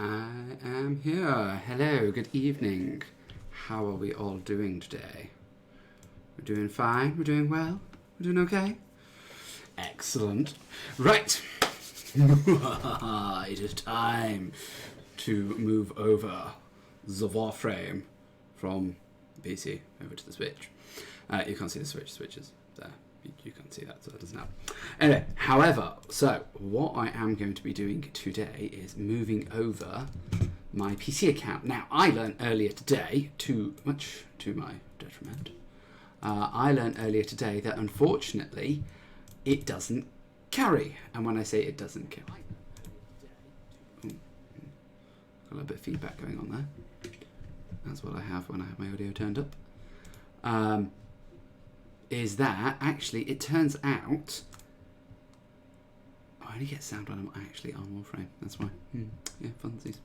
I am here. Hello, good evening. How are we all doing today? We're doing fine? We're doing well? We're doing okay? Excellent. Right. It is time to move over the Warframe from PC over to the Switch. You can't see the switches there. You can't see that, so that doesn't happen. Anyway, however, so what I am going to be doing today is moving over my PC account. Now, I learned earlier today, much to my detriment, I learned earlier today that unfortunately it doesn't carry. And when I say it doesn't carry, got a little bit of feedback going on there. That's what I have when I have my audio turned up. Is that actually it turns out I only get sound when I'm actually on Warframe. That's why. Yeah, funsies.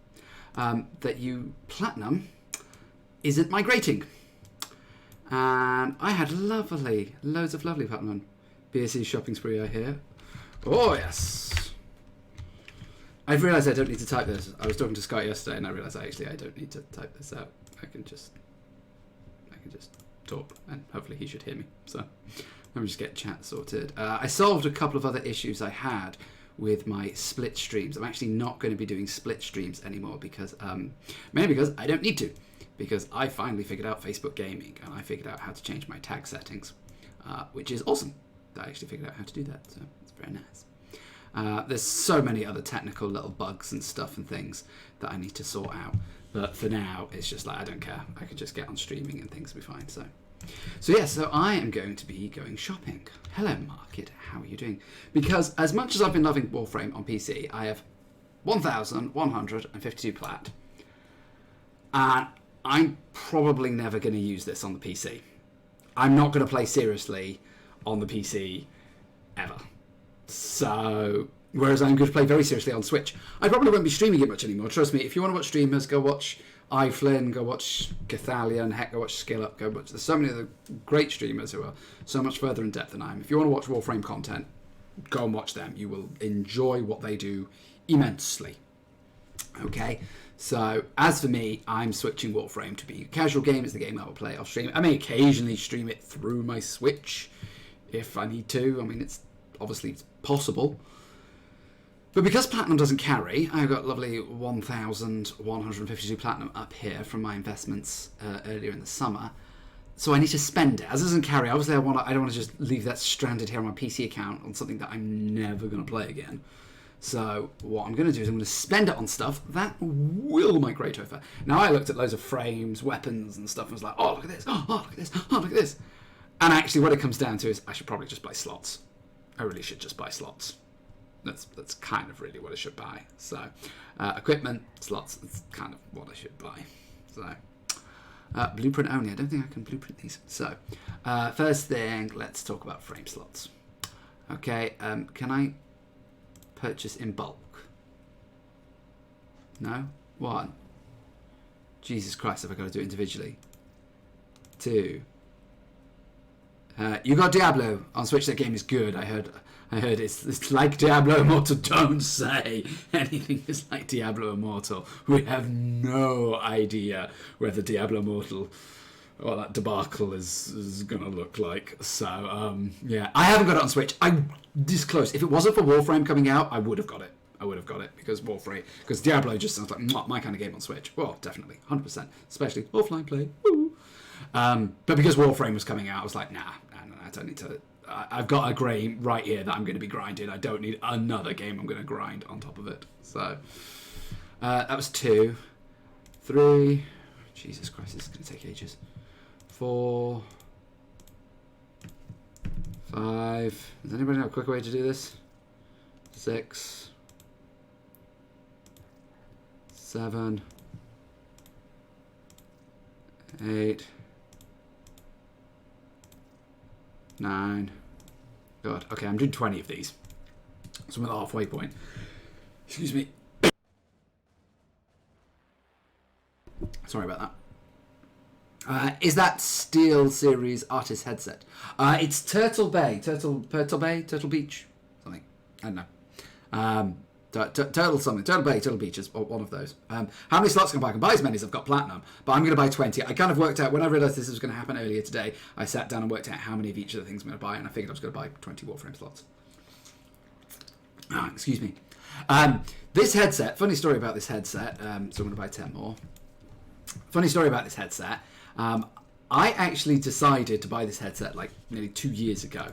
That platinum isn't migrating. And I had loads of lovely platinum. BSC shopping spree I hear. Oh yes. I've realised I don't need to type this. I was talking to Scott yesterday and I realised I don't need to type this out. I can just talk and hopefully he should hear me. So let me just get chat sorted. I solved a couple of other issues I had with my split streams. I'm actually not going to be doing split streams anymore because mainly because I don't need to, because I finally figured out Facebook gaming and I figured out how to change my tag settings, which is awesome. I actually figured out how to do that, so it's very nice. There's so many other technical little bugs and stuff and things that I need to sort out. But for now, it's just like, I don't care. I can just get on streaming and things will be fine. So I am going to be going shopping. Hello, Market. How are you doing? Because as much as I've been loving Warframe on PC, I have 1,152 plat. And I'm probably never going to use this on the PC. I'm not going to play seriously on the PC ever. So, whereas I'm going to play very seriously on Switch. I probably won't be streaming it much anymore. Trust me, if you want to watch streamers, go watch iFlynn, go watch Gathalion, heck, go watch Skill Up, go watch... There's so many other great streamers who are so much further in depth than I am. If you want to watch Warframe content, go and watch them. You will enjoy what they do immensely. Okay? So, as for me, I'm switching Warframe to be a casual game. It's the game I will play off stream. I may occasionally stream it through my Switch if I need to. I mean, it's obviously possible. But because platinum doesn't carry, I've got lovely 1,152 platinum up here from my investments earlier in the summer. So I need to spend it. As it doesn't carry, obviously I don't want to just leave that stranded here on my PC account on something that I'm never going to play again. So what I'm going to do is I'm going to spend it on stuff that will migrate over. Now I looked at loads of frames, weapons and stuff and was like, oh, look at this, oh, look at this, oh, look at this. And actually what it comes down to is I should probably just buy slots. I really should just buy slots. That's kind of really what I should buy. So, equipment, slots, that's kind of what I should buy. So, blueprint only. I don't think I can blueprint these. So, first thing, let's talk about frame slots. Okay, can I purchase in bulk? No? 1. Jesus Christ, have I got to do it individually? 2. You got Diablo on Switch. That game is good. I heard it's like Diablo Immortal. Don't say anything is like Diablo Immortal. We have no idea whether Diablo Immortal or that debacle is gonna look like. So yeah, I haven't got it on Switch. I'm this close. If it wasn't for Warframe coming out, I would have got it. Because Diablo just sounds like my kind of game on Switch. Well, definitely, 100%, especially offline play. Woo. But because Warframe was coming out, I was like, nah, I don't need to. I've got a game right here that I'm going to be grinding. I don't need another game I'm going to grind on top of it. So that was 2, 3. Jesus Christ, this is going to take ages. 4, 5. Does anybody know a quicker way to do this? 6, 7, 8. 9. God. Okay, I'm doing 20 of these. So I'm at the halfway point. Excuse me. Sorry about that. Is that Steel Series Artist headset? It's Turtle Beach, something. I don't know. Turtle something. Turtle Bay, Turtle Beaches, or one of those. How many slots can I buy? I can buy as many as I've got platinum, but I'm going to buy 20. I kind of worked out, when I realised this was going to happen earlier today, I sat down and worked out how many of each of the things I'm going to buy, and I figured I was going to buy 20 Warframe slots. Excuse me. This headset, funny story about this headset, so I'm going to buy 10 more. Funny story about this headset. I actually decided to buy this headset like nearly 2 years ago,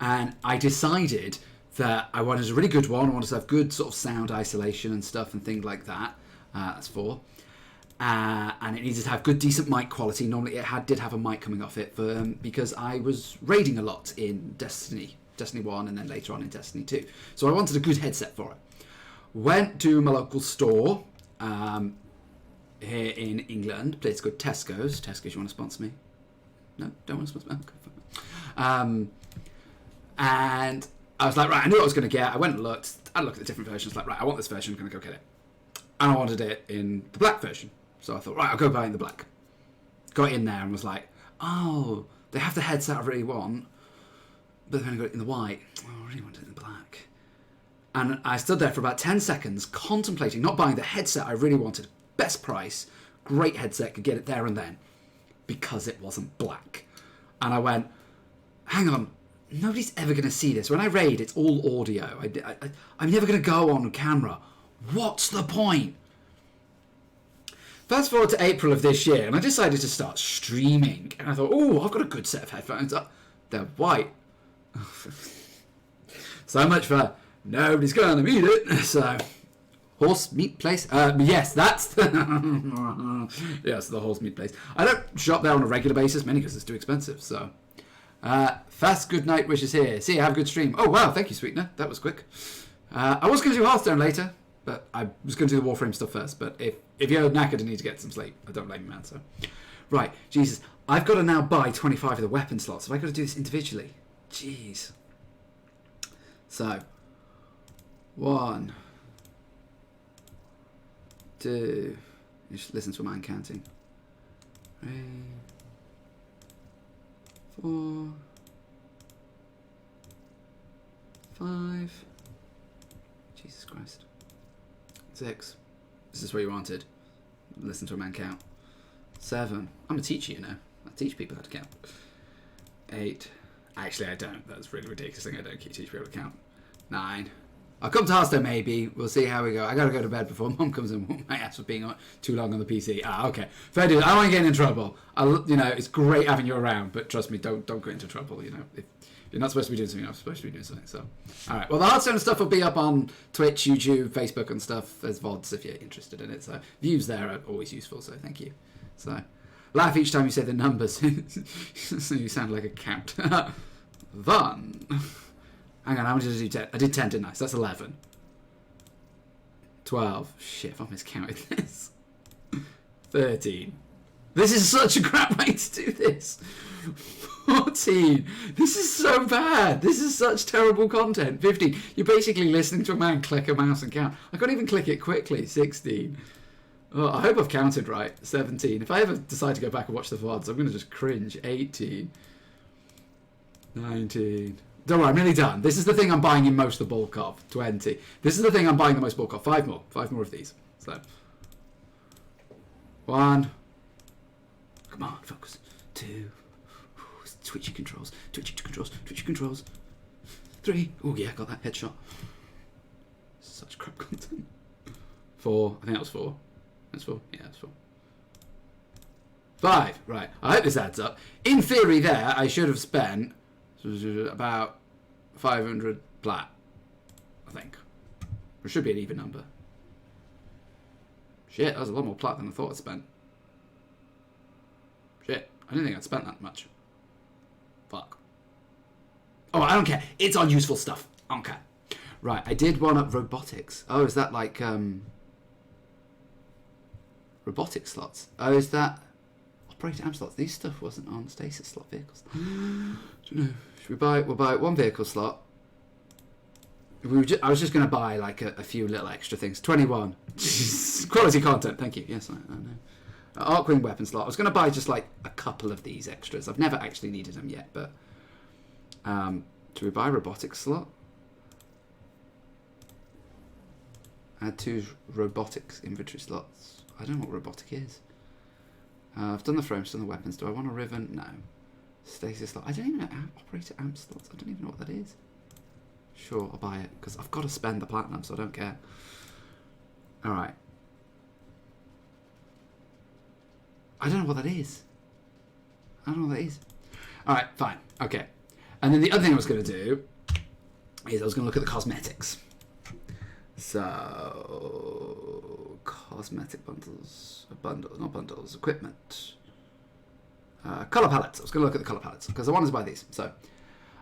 and I decided that I wanted a really good one. I wanted to have good sort of sound isolation and stuff and things like that. That's 4. And it needed to have good, decent mic quality. Normally it did have a mic coming off it because I was raiding a lot in Destiny 1 and then later on in Destiny 2. So I wanted a good headset for it. Went to my local store here in England. Place called Tesco's. Tesco's, you want to sponsor me? No? Don't want to sponsor me? Okay. And I was like, right, I knew what I was going to get. I went and looked. I looked at the different versions. Like, right, I want this version. I'm going to go get it. And I wanted it in the black version. So I thought, right, I'll go buy it in the black. Got in there and was like, oh, they have the headset I really want, but they've only got it in the white. Oh, I really want it in the black. And I stood there for about 10 seconds contemplating not buying the headset I really wanted. Best price, great headset, could get it there and then. Because it wasn't black. And I went, hang on. Nobody's ever going to see this. When I raid, it's all audio. I'm never going to go on camera. What's the point? Fast forward to April of this year, and I decided to start streaming. And I thought, oh, I've got a good set of headphones. They're white. So much for nobody's going to need it. So, horse meat place? Yes, that's the... yes, the horse meat place. I don't shop there on a regular basis, mainly because it's too expensive, so... Fast good night wishes here. See you, have a good stream. Oh wow, thank you, Sweetener. That was quick. I was going to do Hearthstone later, but I was going to do the Warframe stuff first. But if you're knackered and need to get some sleep, I don't blame you, man. So, right, Jesus, I've got to now buy 25 of the weapon slots. Have I got to do this individually? Jeez. So, 1, 2. Just listen to a man counting. 3, 4, 5. Jesus Christ. 6. This is what you wanted. Listen to a man count. 7. I'm a teacher, you know. I teach people how to count. 8. Actually, I don't. That's really ridiculous thing. I don't teach people to count. 9. I'll come to Hearthstone maybe. We'll see how we go. I gotta go to bed before Mum comes and whoop my ass for being too long on the PC. Okay. Fair dude. I don't want to get in trouble. It's great having you around, but trust me, don't get into trouble. You know, if you're not supposed to be doing something, you're not supposed to be doing something. So, all right. Well, the Hearthstone stuff will be up on Twitch, YouTube, Facebook, and stuff as VODs if you're interested in it. So views there are always useful. So thank you. So laugh each time you say the numbers. So you sound like a count. 1. Hang on, how many did I do? 10? I did 10, didn't I? So that's 11. 12. Shit, if I miscounted this. 13. This is such a crap way to do this. 14. This is so bad. This is such terrible content. 15. You're basically listening to a man click a mouse and count. I can't even click it quickly. 16. Oh, I hope I've counted right. 17. If I ever decide to go back and watch the VODs, I'm going to just cringe. 18. 19. Don't worry, I'm nearly done. This is the thing I'm buying in most of the bulk of. 20. This is the thing I'm buying the most bulk of. 5 more. 5 more of these. So. 1. Come on, focus. 2. Twitchy controls. Twitchy controls. Twitchy controls. 3. Oh yeah, got that headshot. Such crap content. 4. I think that was 4. That's 4. Yeah, that's 4. 5. Right. I hope this adds up. In theory there, I should have spent about 500 plat, I think. It should be an even number. Shit, that was a lot more plat than I thought I'd spent. Shit, I didn't think I'd spent that much. Fuck. Oh, I don't care. It's on useful stuff. I don't care. Right, I did one at robotics. Oh, is that like, robotic slots? Oh, is that operator amp slots? These stuff wasn't on stasis slot vehicles. I don't know. Should we we'll buy 1 vehicle slot. I was just going to buy like a few little extra things. 21. Quality content. Thank you. Yes, I know. Arcwing weapon slot. I was going to buy just like a couple of these extras. I've never actually needed them yet, but should we buy robotics slot? Add 2 robotics inventory slots. I don't know what robotic is. I've done the frames, done the weapons. Do I want a ribbon? No. Stasis slot. I don't even know. Operator amp slots. I don't even know what that is. Sure, I'll buy it. Because I've got to spend the platinum, so I don't care. Alright. I don't know what that is. I don't know what that is. Alright, fine. Okay. And then the other thing I was going to do is I was going to look at the cosmetics. So, cosmetic bundles, not bundles, equipment. Colour palettes. I was going to look at the colour palettes because I wanted to buy these. So,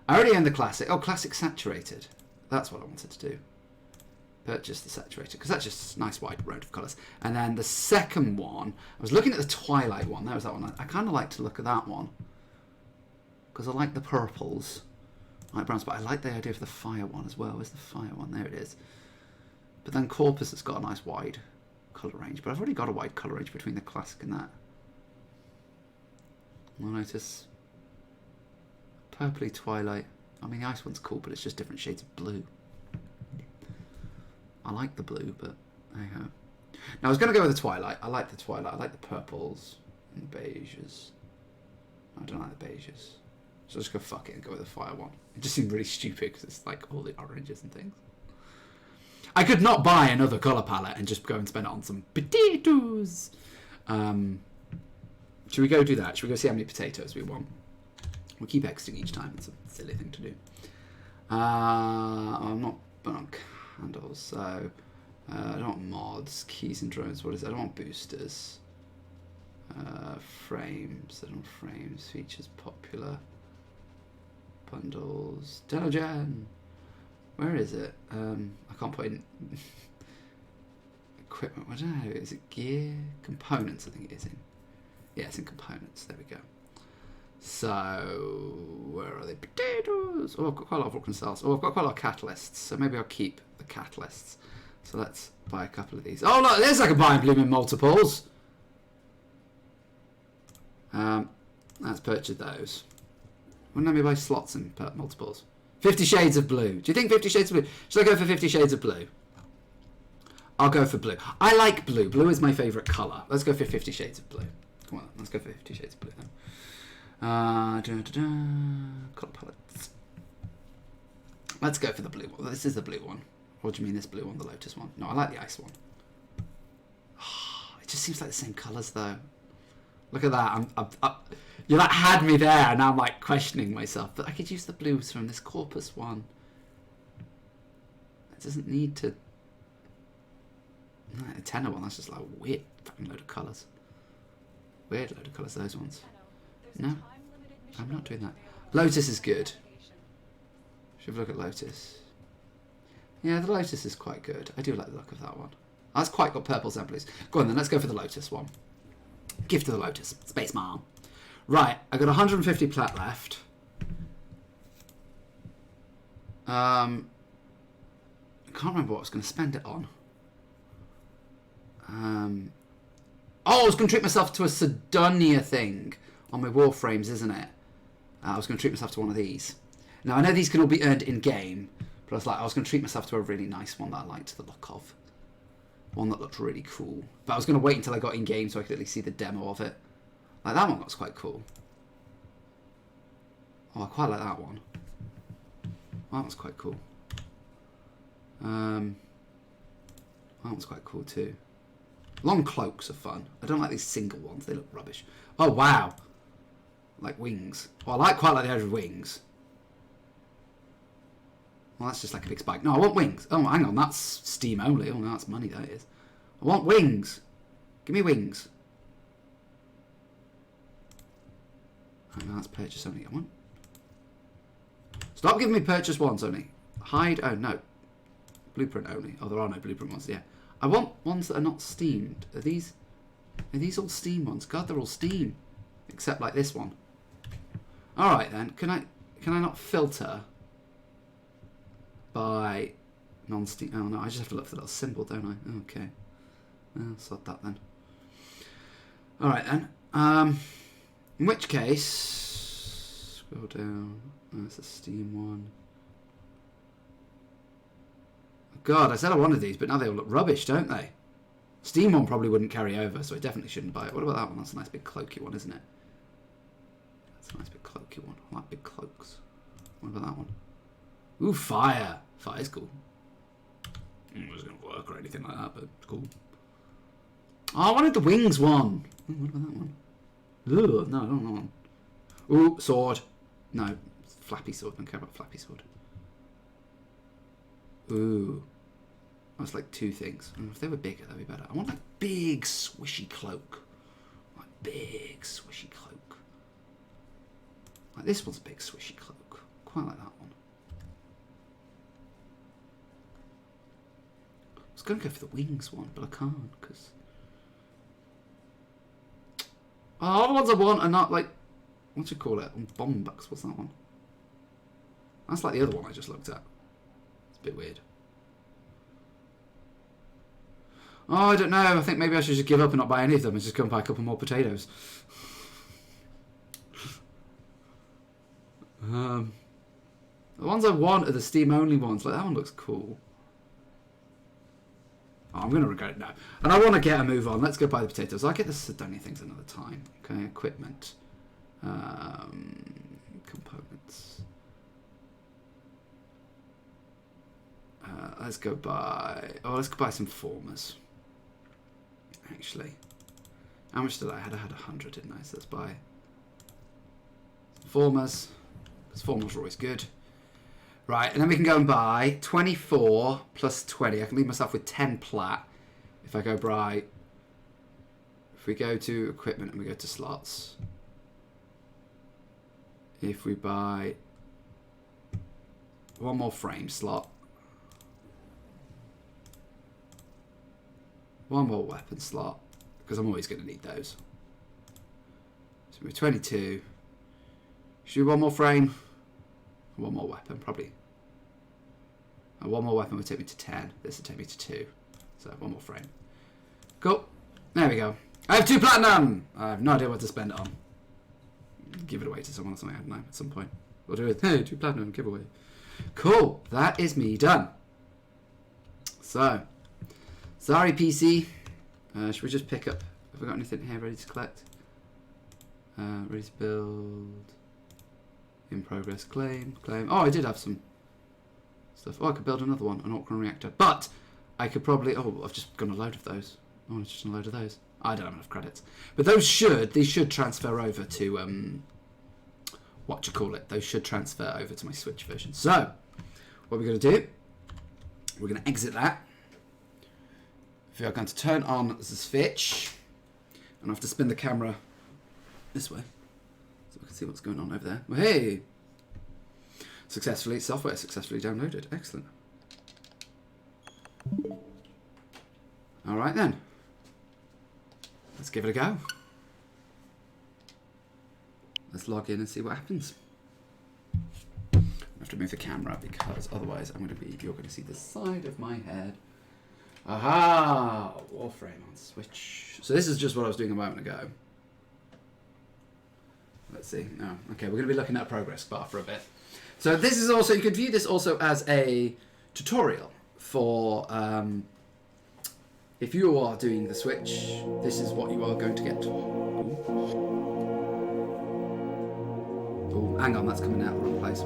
I already own the classic. Oh, classic saturated. That's what I wanted to do. Purchase the saturated because that's just a nice wide range of colours. And then the second one, I was looking at the Twilight one. There was that one. I kind of like to look at that one because I like the purples, I like browns, but I like the idea of the fire one as well. Where's the fire one? There it is. But then Corpus has got a nice wide colour range, but I've already got a wide colour range between the classic and that. I'll notice purpley Twilight. I mean, the ice one's cool, but it's just different shades of blue. I like the blue, but there you go. Now, I was going to go with the Twilight. I like the Twilight. I like the purples and the beiges. I don't like the beiges. So I'll just go fuck it and go with the fire one. It just seemed really stupid because it's like all the oranges and things. I could not buy another colour palette and just go and spend it on some potatoes. Should we go do that? Should we go see how many potatoes we want? We'll keep exiting each time. It's a silly thing to do. I'm not on candles, so I don't want mods, keys and drones. What is it? I don't want boosters. Frames. I don't want frames. Features popular. Bundles. Denogen. Where is it? I can't put in equipment. I don't know. Is it gear? Components, I think it is in. Yeah, it's in components. There we go. So, where are they? Potatoes! Oh, I've got quite a lot of Vulcan cells. Oh, I've got quite a lot of catalysts. So maybe I'll keep the catalysts. So let's buy a couple of these. Oh, look, there's like a buy and blooming multiples. Let's purchase those. Wouldn't let me buy slots and multiples. 50 Shades of Blue. Do you think 50 Shades of Blue? Should I go for 50 Shades of Blue? I'll go for blue. I like blue. Blue is my favourite colour. Let's go for 50 Shades of Blue. Come on, let's go for 50 Shades of Blue then. Colour palettes. Let's go for the blue one. This is the blue one. What do you mean this blue one? The Lotus one? No, I like the ice one. It just seems like the same colours though. Look at that. You like had me there, and now I'm like questioning myself. But I could use the blues from this Corpus one. It doesn't need to. No, a tenor one. That's just like a weird fucking load of colours. Weird load of colours. Those ones. No, I'm not doing that. Lotus is good. Should we look at Lotus? Yeah, the Lotus is quite good. I do like the look of that one. That's quite got purple samples. Go on then. Let's go for the Lotus one. Gift of the Lotus. Space Mom. Right, I got 150 plat left. I can't remember what I was going to spend it on. Oh, I was going to treat myself to a Sidonia thing on my Warframes, isn't it? I was going to treat myself to one of these. Now, I know these can all be earned in-game, but I was going to treat myself to a really nice one that I liked the look of. One that looked really cool. But I was going to wait until I got in-game so I could at least see the demo of it. Like, that one looks quite cool. Oh, I quite like that one. That one's quite cool. That one's quite cool too. Long cloaks are fun. I don't like these single ones. They look rubbish. Oh, wow. Like wings. Well, I quite like the idea of wings. Well, that's just like a big spike. No, I want wings. Oh, hang on. That's Steam only. Oh, no, that's money, that is. I want wings. Give me wings. Oh, no, that's purchase only. I want... Stop giving me purchase ones only. Hide. Oh, no. Blueprint only. Oh, there are no blueprint ones. Yeah. I want ones that are not steamed. Are these all Steam ones? God, they're all Steam. Except like this one. Alright then. Can I not filter by non-Steam? Oh no, I just have to look for the little symbol, don't I? Okay. I'll sort that then. Alright then. In which case, scroll down. Oh, that's a Steam one. God, I said I wanted these, but now they all look rubbish, don't they? Steam one probably wouldn't carry over, so I definitely shouldn't buy it. What about that one? That's a nice big cloaky one, isn't it? That's a nice big cloaky one. I like big cloaks. What about that one? Ooh, fire. Fire's cool. It wasn't going to work or anything like that, but it's cool. Oh, I wanted the wings one. Ooh, what about that one? Ugh, no, I don't want that one. Ooh, sword. No, flappy sword. I don't care about flappy sword. Ooh. That's like two things. If they were bigger, that'd be better. I want like big swishy cloak. Like big swishy cloak. Like this one's a big swishy cloak. Quite like that one. I was going to go for the wings one, but I can't because... Oh, all the ones I want are not like... What do you call it? Bomb bucks. What's that one? That's like the other one I just looked at. It's a bit weird. Oh, I don't know. I think maybe I should just give up and not buy any of them and just go and buy a couple more potatoes. The ones I want are the steam-only ones. Like, that one looks cool. Oh, I'm going to regret it now. And I want to get a move on. Let's go buy the potatoes. I'll get the Sidonia things another time. Okay, equipment. Components. Let's go buy... Oh, let's go buy some formers. Actually. How much did I had? I had 100, didn't I? So let's buy formers. Because formers are always good. Right, and then we can go and buy 24 plus 20. I can leave myself with 10 plat. If I go buy... If we go to equipment and we go to slots. If we buy one more frame slot. One more weapon slot, because I'm always going to need those. So we're 22. Should we do one more frame? One more weapon, probably. And one more weapon would take me to 10. This would take me to 2. So one more frame. Cool. There we go. I have 2 platinum! I have no idea what to spend it on. Give it away to someone or something, I don't know, at some point. We'll do it. Hey, 2 platinum giveaway. Cool. That is me done. So... Sorry, PC. Should we just pick up... Have we got anything here ready to collect? Ready to build... In progress. Claim. Oh, I did have some stuff. Oh, I could build another one. An Orcron reactor. But I could probably... Oh, I've just got a load of those. Oh, it's just a load of those. I don't have enough credits. But these should transfer over to... what do you call it? Those should transfer over to my Switch version. So, what we're going to do... We're going to exit that. We are going to turn on the Switch, and I have to spin the camera this way so we can see what's going on over there. Well, hey! Software successfully downloaded. Excellent. Alright then. Let's give it a go. Let's log in and see what happens. I have to move the camera because otherwise you're going to see the side of my head. Aha! Warframe on Switch. So this is just what I was doing a moment ago. Let's see. No. Okay, we're going to be looking at a progress bar for a bit. So this is also, you could view this also as a tutorial for if you are doing the Switch, this is what you are going to get. Oh, hang on, that's coming out of the wrong place.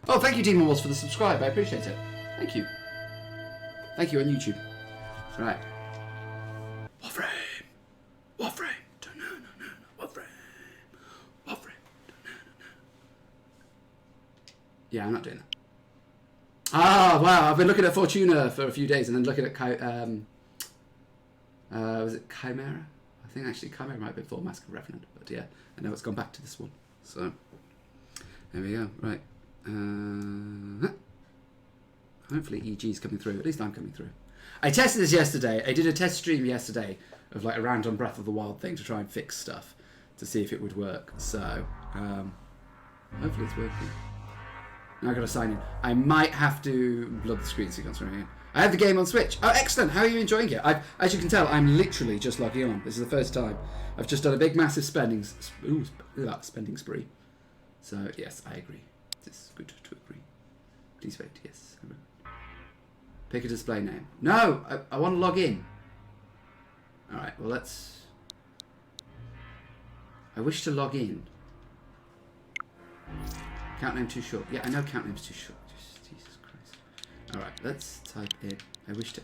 Oh, thank you, Demon Wars, for the subscribe. I appreciate it. Thank you. Thank you on YouTube. Right. Warframe. Warframe. Warframe. Warframe. Yeah, I'm not doing that. Ah, wow. I've been looking at Fortuna for a few days and then looking at was it Chimera? I think actually Chimera might be before Mask of Revenant, but yeah, I know it's gone back to this one. So there we go. Right. Hopefully EG's coming through. At least I'm coming through. I tested this yesterday. I did a test stream yesterday of like a random Breath of the Wild thing to try and fix stuff to see if it would work. So hopefully it's working. Now I've got to sign in. I might have to blood the screen so you can't sign in. I have the game on Switch. Oh, excellent. How are you enjoying it? As you can tell, I'm literally just logging on. This is the first time. I've just done a big, massive spending spree. So, yes, I agree. It's good to agree. Please wait. Yes. Pick a display name. No! I want to log in. Alright, well, let's... I wish to log in. Count name too short. Yeah, I know count name's too short. Jesus Christ. Alright, let's type in. I wish to.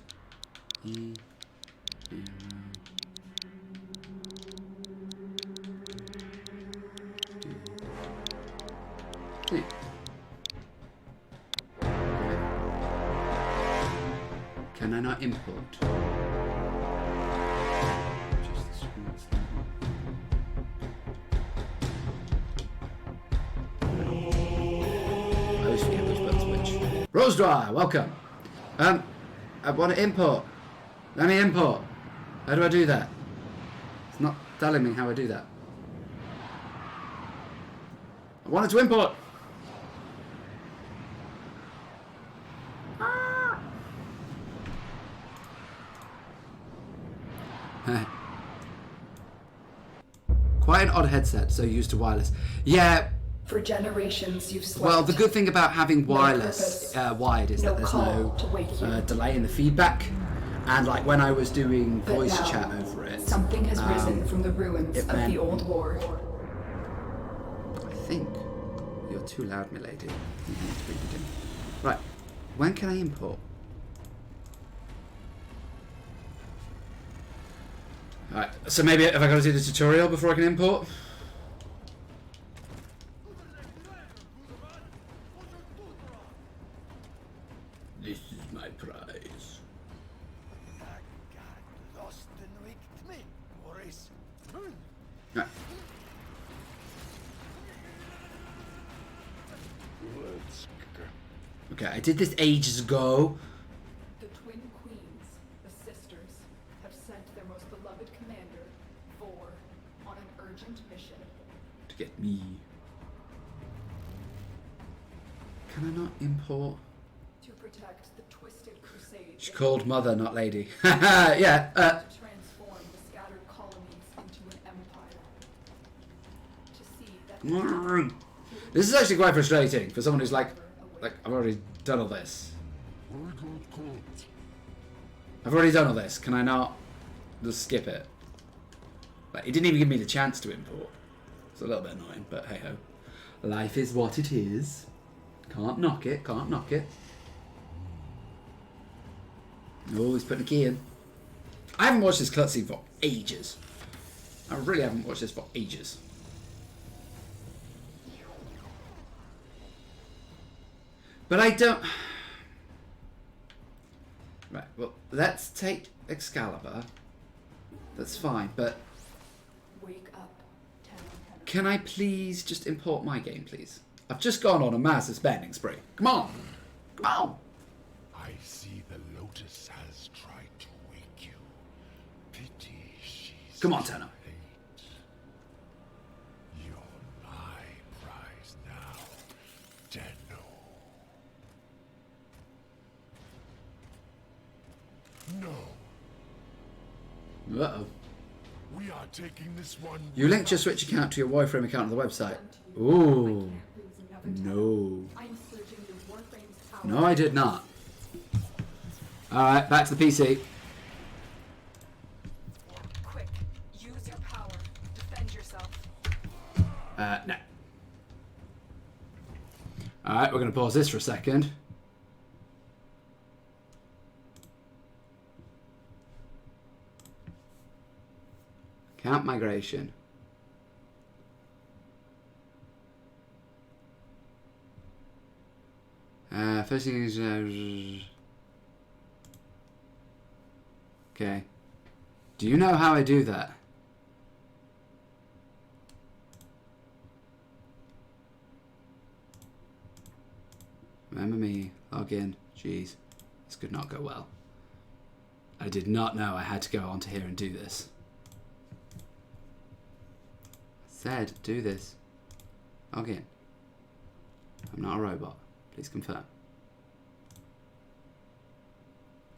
Can I not import? Rose Dry, welcome. I want to import. Let me import. How do I do that? It's not telling me how I do that. I wanted to import. Quite an odd headset, so used to wireless. Yeah. For generations, you've slept. Well, the good thing about having wireless wired is that there's no delay in the feedback. And like when I was doing voice chat over it, something has risen from the ruins of the old war. I think you're too loud, milady. Right, when can I import? Alright, so maybe have I got to do the tutorial before I can import? This is my prize. Right. Okay, I did this ages ago. The twin queens, the sisters, have sent their most beloved commander, Vor, on an urgent mission. To get me. Can I not import? To protect the twisted crusade. She called mother, not lady. Yeah. To transform the scattered colonies into an empire. To see that. This is actually quite frustrating for someone who's like I've already done all this. I've already done all this. Can I not just skip it? Like, it didn't even give me the chance to import. It's a little bit annoying, but hey ho. Life is what it is. Can't knock it. Can't knock it. Oh, he's putting a key in. I haven't watched this cutscene for ages. I really haven't watched this for ages. But I don't... Right, well, let's take Excalibur. That's fine, but... Wake up, can I please just import my game, please? I've just gone on a massive spending spree. Come on! Come on! I see the Lotus has tried to wake you. Pity she's... Come on, Tanner. You're my prize now, Tenno. No. Uh-oh. We are taking this one. You linked your Switch account to your Warframe account on the website. Ooh. No. No, I did not. Alright, back to the PC. Quick, use your power. Defend yourself. No. Alright, we're going to pause this for a second. Camp migration. First thing is... okay. Do you know how I do that? Remember me. Log in. Jeez. This could not go well. I did not know I had to go onto here and do this. Said, do this. Log in. I'm not a robot. Please confirm.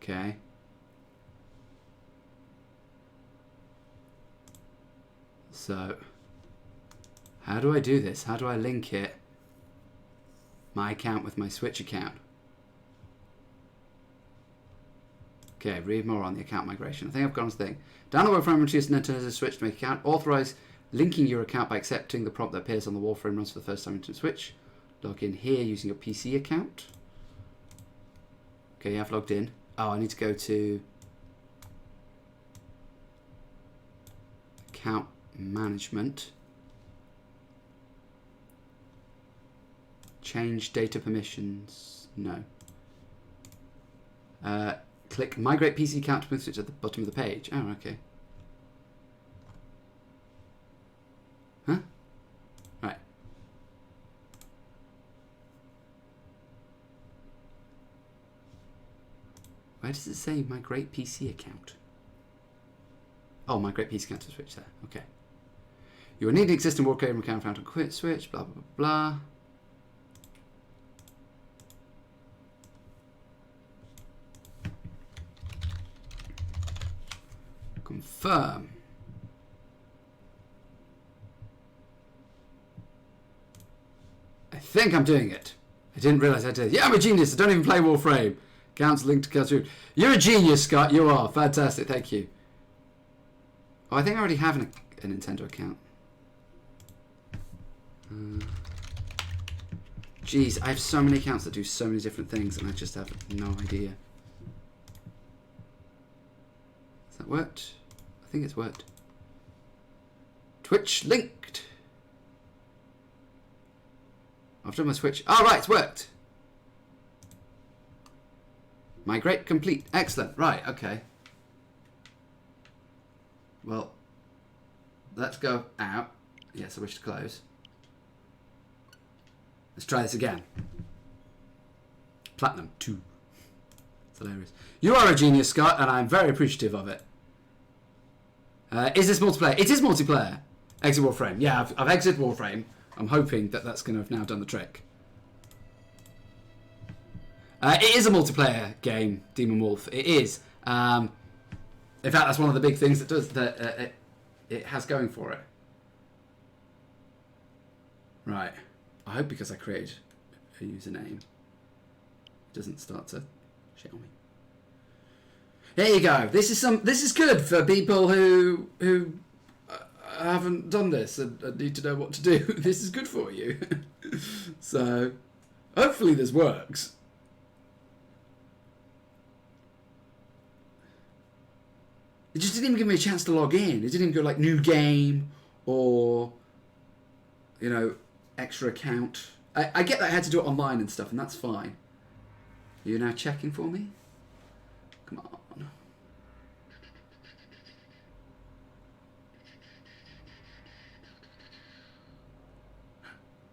Okay. So, how do I do this? How do I link it? My account with my Switch account. Okay, read more on the account migration. I think I've got on this thing. Download Warframe and choose Nintendo Switch to make account. Authorize linking your account by accepting the prompt that appears on the Warframe runs for the first time into Switch. Log in here using your PC account. Okay, I've logged in. Oh, I need to go to account management. Change data permissions. No. Click migrate PC account to switch at the bottom of the page. Oh, okay. Huh? Right. Where does it say migrate PC account? Oh, migrate PC account to switch there. Okay. You will need an existing Warframe account found on quit switch, blah, blah, blah. Confirm. I think I'm doing it. I didn't realize I did. Yeah, I'm a genius. I don't even play Warframe. Accounts linked to Cartoon. You're a genius, Scott. You are. Fantastic. Thank you. Oh, I think I already have a Nintendo account. Jeez, I have so many accounts that do so many different things and I just have no idea. Has that worked? I think it's worked. Twitch linked. I've done my Switch. Oh, right, it's worked. Migrate complete. Excellent. Right, okay. Well, let's go out. Yes, I wish to close. Let's try this again. Platinum 2. It's hilarious. You are a genius, Scott, and I'm very appreciative of it. Is this multiplayer? It is multiplayer. Exit Warframe. Yeah, I've exited Warframe. I'm hoping that that's going to have now done the trick. It is a multiplayer game, Demon Wolf. It is. In fact, that's one of the big things that does that it has going for it. Right. I hope because I created a username, it doesn't start to shit on me. There you go. This is good for people who haven't done this and need to know what to do. This is good for you. So, hopefully this works. It just didn't even give me a chance to log in. It didn't even go like new game or, you know, extra account. I get that I had to do it online and stuff, and that's fine. You're now checking for me? Come on.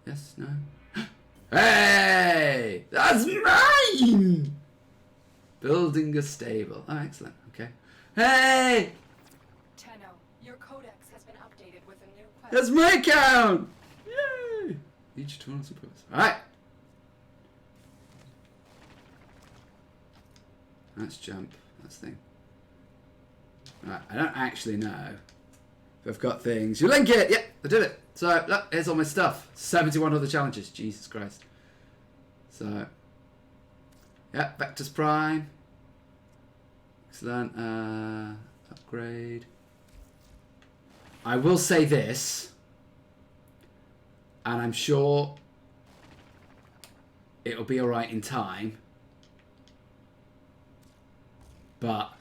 Yes, no. Hey! That's mine! Building a stable. Oh, excellent. Okay. Hey! Tenno, your codex has been updated with a new quest. That's my account! Yay! Each tool has a purpose. Alright. Let's jump. That's the thing. Right, I don't actually know if I've got things. You link it! Yep, I did it. So, look, here's all my stuff. 71 other challenges. Jesus Christ. So, yeah, Vectus Prime. Excellent. Upgrade. I will say this, and I'm sure it'll be alright in time, but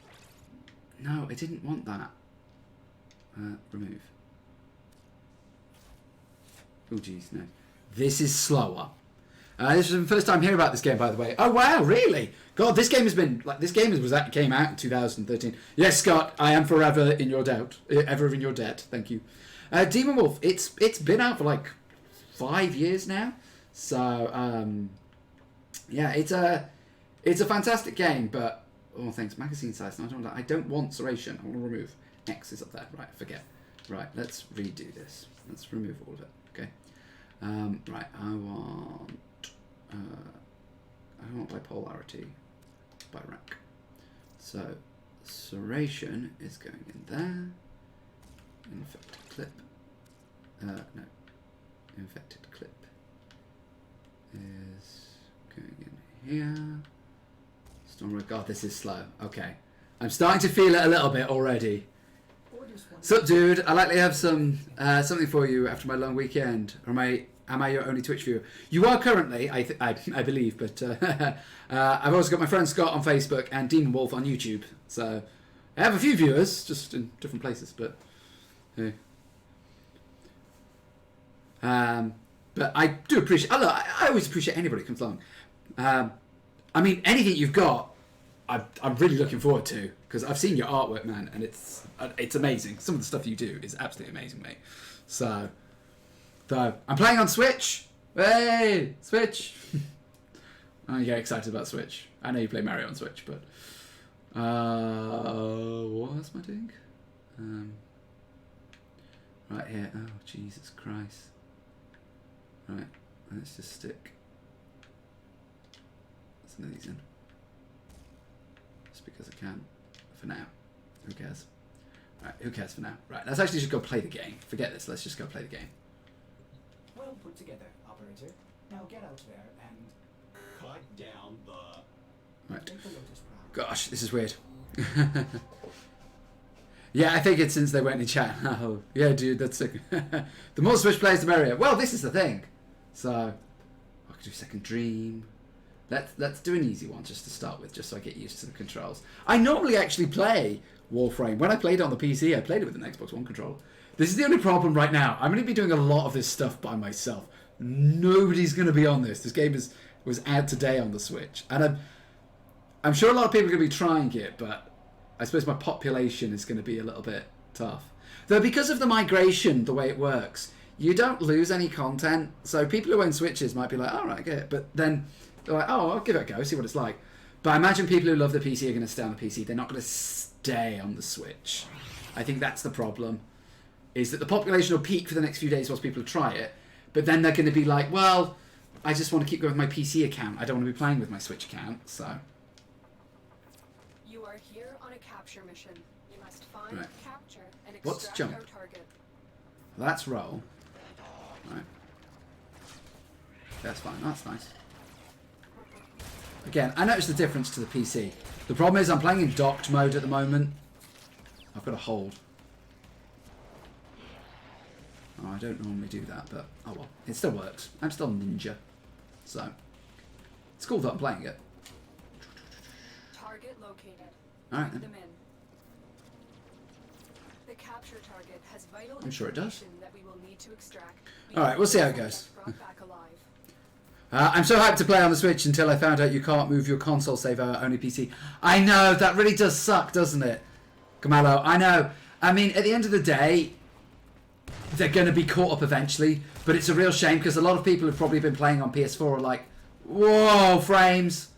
no, I didn't want that. Remove. Oh geez, no. This is slower. This is the first time hearing about this game, by the way. Oh wow, really? God, this game has been like came out in 2013. Yes, Scott, I am forever in your doubt, ever in your debt. Thank you. Demon Wolf. It's been out for like 5 years now. So yeah, it's a fantastic game, but oh thanks, magazine size. No, I don't want serration. I want to remove X is up there. Right, forget. Right, let's redo this. Let's remove all of it. Okay. Right, I want by polarity, by rank. So, serration is going in there. Infected clip. No. Infected clip is going in here. Stormware. God, this is slow. Okay. I'm starting to feel it a little bit already. Sup, dude? I likely have some something for you after my long weekend. Or am I your only Twitch viewer? You are currently, I believe, but I've also got my friend Scott on Facebook and Demon Wolf on YouTube. So I have a few viewers, just in different places, but yeah. But I do appreciate. I always appreciate anybody who comes along. I mean, anything you've got, I'm really looking forward to, because I've seen your artwork, man, and it's amazing. Some of the stuff you do is absolutely amazing, mate. So I'm playing on Switch. Hey, Switch! I get excited about Switch. I know you play Mario on Switch, but what else am I doing? Right here. Oh, Jesus Christ! Right, let's just stick some of these in. Just because I can. For now. Who cares? Right, who cares for now? Right, let's actually just go play the game. Forget this, let's just go play the game. Well put together, operator. Now get out there and cut down the... Right. Gosh, this is weird. Yeah, I think it's since they went in chat. Oh, yeah, dude, that's sick. The more Switch players, the merrier. Well, this is the thing. So, I could do Second Dream. Let's do an easy one just to start with, just so I get used to the controls. I normally actually play Warframe. When I played it on the PC, I played it with an Xbox One controller. This is the only problem right now. I'm going to be doing a lot of this stuff by myself. Nobody's going to be on this. This game was out today on the Switch. And I'm sure a lot of people are going to be trying it, but I suppose my population is going to be a little bit tough. Though because of the migration, the way it works, you don't lose any content. So people who own Switches might be like, all right, I get it. But then they're like, oh, I'll give it a go, see what it's like. But I imagine people who love the PC are going to stay on the PC. They're not going to stay on the Switch. I think that's the problem. Is that the population will peak for the next few days whilst people try it. But then they're going to be like, well, I just want to keep going with my PC account. I don't want to be playing with my Switch account, so... You are here on a capture mission. You must find, Right. capture, and What's extract jump? our target. That's roll. Right. That's fine. That's nice. Again, I noticed the difference to the PC. The problem is I'm playing in docked mode at the moment. I've got to hold. Oh, I don't normally do that, but oh well. It still works. I'm still ninja. So, it's cool that I'm playing it. Target located. Alright Bring then. them in. The capture target has vital I'm sure it does. information that we will need to extract. Alright, we'll see how it goes. Brought back alive. I'm so hyped to play on the Switch until I found out you can't move your console save over, only PC. I know, that really does suck, doesn't it? Kamalo, I know. I mean, at the end of the day, they're going to be caught up eventually, but it's a real shame because a lot of people who've probably been playing on PS4 are like, whoa, frames.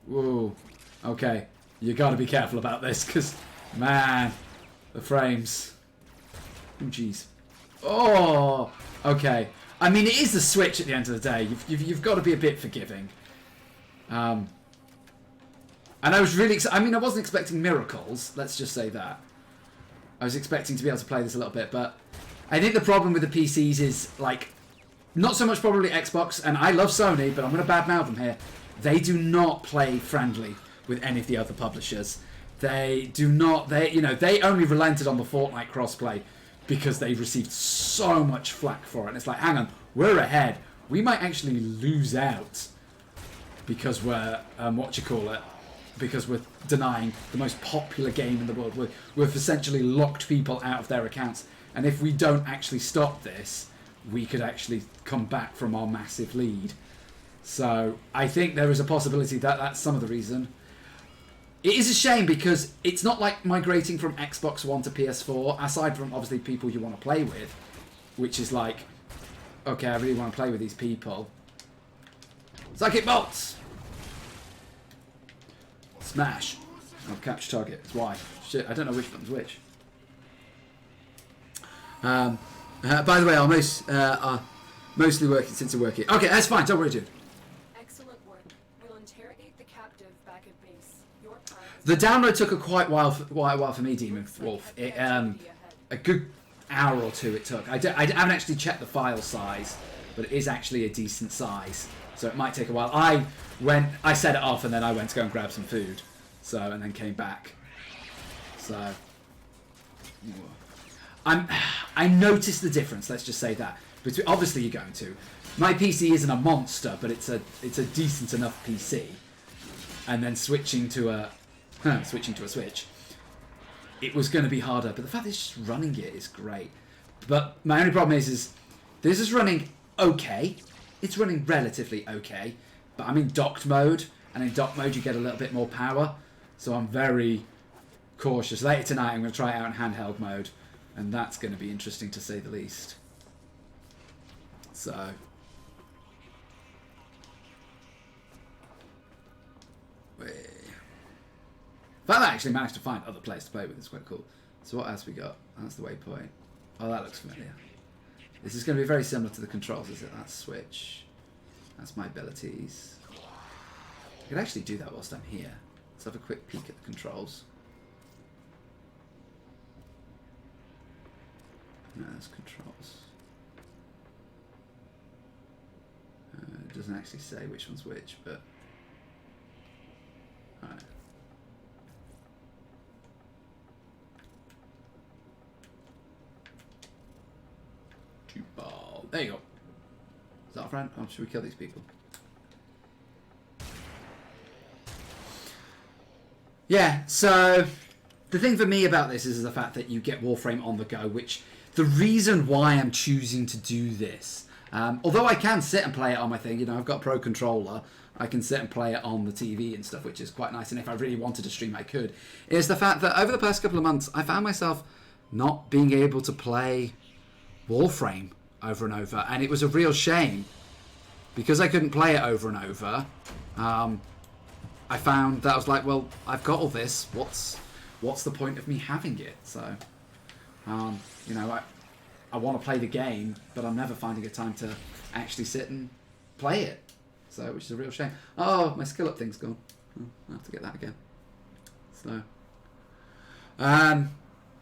Whoa. Okay, you got to be careful about this because, man, the frames. Oh, jeez. Oh, okay. I mean, it is the Switch at the end of the day. You've got to be a bit forgiving. And I was really I mean, I wasn't expecting miracles. Let's just say that. I was expecting to be able to play this a little bit, but I think the problem with the PCs is, like, not so much probably Xbox, and I love Sony, but I'm going to badmouth them here. They do not play friendly with any of the other publishers. They do not. They only relented on the Fortnite crossplay because they received so much flack for it. And it's like, hang on, we're ahead. We might actually lose out because we're, because we're denying the most popular game in the world. We've essentially locked people out of their accounts. And if we don't actually stop this, we could actually come back from our massive lead. So I think there is a possibility that that's some of the reason. It is a shame because it's not like migrating from Xbox One to PS4, aside from obviously people you want to play with, which is like, okay, I really want to play with these people. Psychic bolts! Smash. Oh, capture target. It's Y. Shit, I don't know which one's which. By the way, I'll mostly working since I'm working. Okay, that's fine. Don't worry, dude. Excellent work. We'll interrogate the captive back at base. Your part The download took quite a while for me, Demon Wolf. It, a good hour or two it took. I haven't actually checked the file size, but it is actually a decent size. So it might take a while. I set it off and then I went to go and grab some food. And then came back. So, I noticed the difference, let's just say that. Between, obviously you're going to. My PC isn't a monster, but it's a decent enough PC. And then switching to a Switch, it was going to be harder. But the fact that it's just running it is great. But my only problem is this is running okay. It's running relatively okay. But I'm in docked mode, and in docked mode you get a little bit more power. So I'm very cautious. Later tonight I'm going to try it out in handheld mode, and that's going to be interesting to say the least. So... the fact that I actually managed to find other players to play with is quite cool. So what else we got? That's the waypoint. Oh, that looks familiar. This is going to be very similar to the controls, is it? That's switch. That's my abilities. I could actually do that whilst I'm here. Let's have a quick peek at the controls. No, that's controls. It doesn't actually say which one's which, but... Alright. Ball. There you go. Is that a friend? Oh, should we kill these people? Yeah, so the thing for me about this is the fact that you get Warframe on the go, which the reason why I'm choosing to do this, although I can sit and play it on my thing, you know, I've got a Pro Controller, I can sit and play it on the TV and stuff, which is quite nice, and if I really wanted to stream I could, is the fact that over the past couple of months I found myself not being able to play Warframe over and over, and it was a real shame because I couldn't play it over and over. I found that I was like, well, I've got all this. What's the point of me having it? So, you know, I want to play the game, but I'm never finding a time to actually sit and play it. So, which is a real shame. Oh, my skill up thing's gone. Oh, I'll have to get that again. So,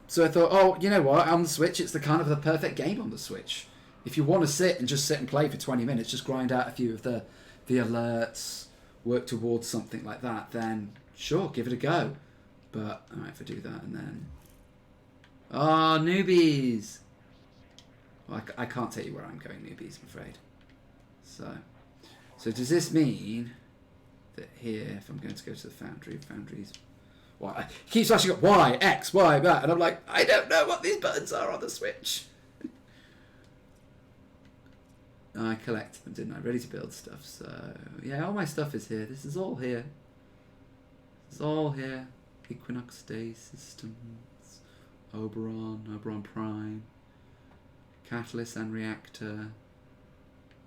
so I thought, oh, you know what? On the Switch, it's the kind of the perfect game on the Switch. If you want to sit and just sit and play for 20 minutes, just grind out a few of the alerts, work towards something like that, then sure, give it a go. But I might have to do that and then... Oh, newbies! Well, I can't tell you where I'm going, newbies, I'm afraid. So does this mean that here, if I'm going to go to the foundries... Y. He keeps flashing up Y, X, Y, that, and I'm like, I don't know what these buttons are on the Switch. I collected them, didn't I? Ready to build stuff. So yeah, all my stuff is here. This is all here. This is all here. Equinox Day Systems, Oberon Prime, Catalyst and Reactor.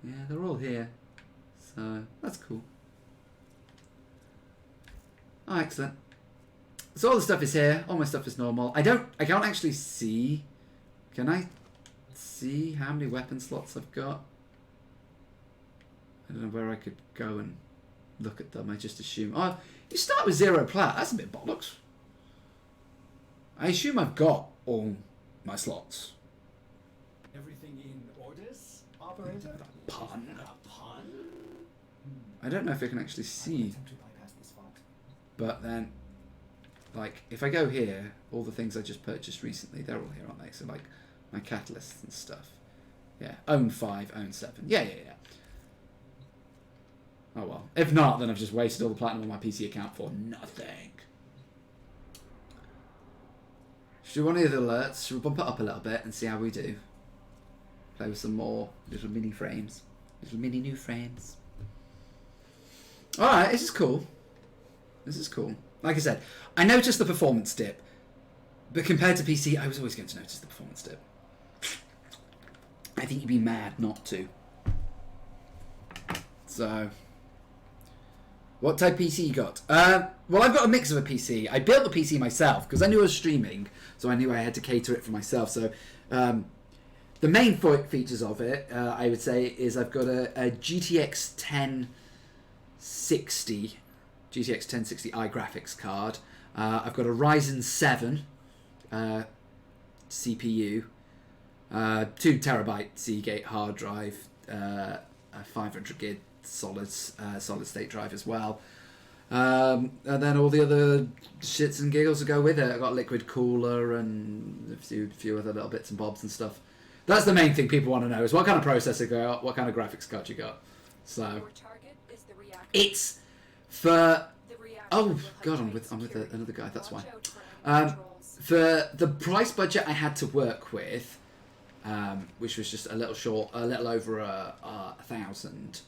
Yeah, they're all here. So that's cool. Oh, excellent. So all the stuff is here. All my stuff is normal. I can't actually see. Can I see how many weapon slots I've got? I don't know where I could go and look at them. I just assume. Oh, you start with 0 plat. That's a bit bollocks. I assume I've got all my slots. Everything in orders, operator? Pun. A pun? I don't know if I can actually see. To bypass this fault. But then, like, if I go here, all the things I just purchased recently, they're all here, aren't they? So, like, my catalysts and stuff. Yeah, own 5, own 7. Yeah. Oh well. If not, then I've just wasted all the platinum on my PC account for nothing. Should we do one of the alerts? Should we bump it up a little bit and see how we do? Play with some more little mini frames. Little mini new frames. Alright, this is cool. This is cool. Like I said, I noticed the performance dip. But compared to PC, I was always going to notice the performance dip. I think you'd be mad not to. So... what type PC you got? Well, I've got a mix of a PC. I built the PC myself because I knew I was streaming, so I knew I had to cater it for myself. So the main features of it, I would say, is I've got a GTX 1060i graphics card. I've got a Ryzen 7 CPU, 2 terabyte Seagate hard drive, a 500 gig solid state drive as well. And then all the other shits and giggles that go with it. I've got a liquid cooler and a few other little bits and bobs and stuff. That's the main thing people want to know, is what kind of processor you got, what kind of graphics card you got. So Your target is the reactor. it's for... The reactor Oh will god, have I'm with security. another guy, that's why. Watch out for enemy controls. For the price budget I had to work with, which was just a little over a 1,000,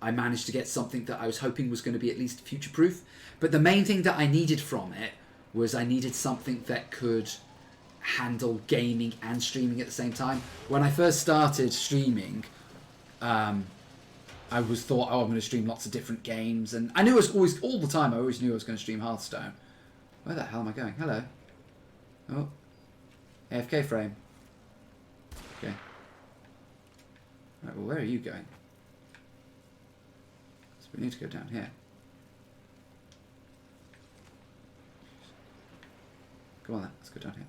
I managed to get something that I was hoping was going to be at least future-proof. But the main thing that I needed from it was I needed something that could handle gaming and streaming at the same time. When I first started streaming, I thought, oh, I'm going to stream lots of different games, and I knew it was always, all the time, I always knew I was going to stream Hearthstone. Where the hell am I going? Hello. Oh. AFK frame. Okay. Right, well, where are you going? So we need to go down here. Come on then, let's go down here.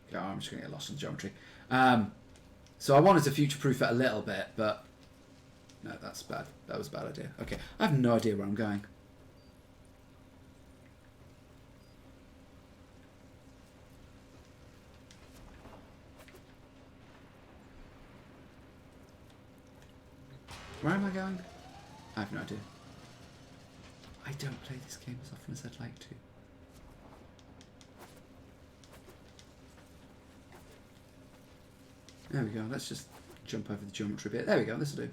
Okay, I'm just going to get lost in geometry. So I wanted to future-proof it a little bit, but no, that's bad. That was a bad idea. Okay, I have no idea where I'm going. Where am I going? I have no idea. I don't play this game as often as I'd like to. There we go. Let's just jump over the geometry bit. There we go. This will do.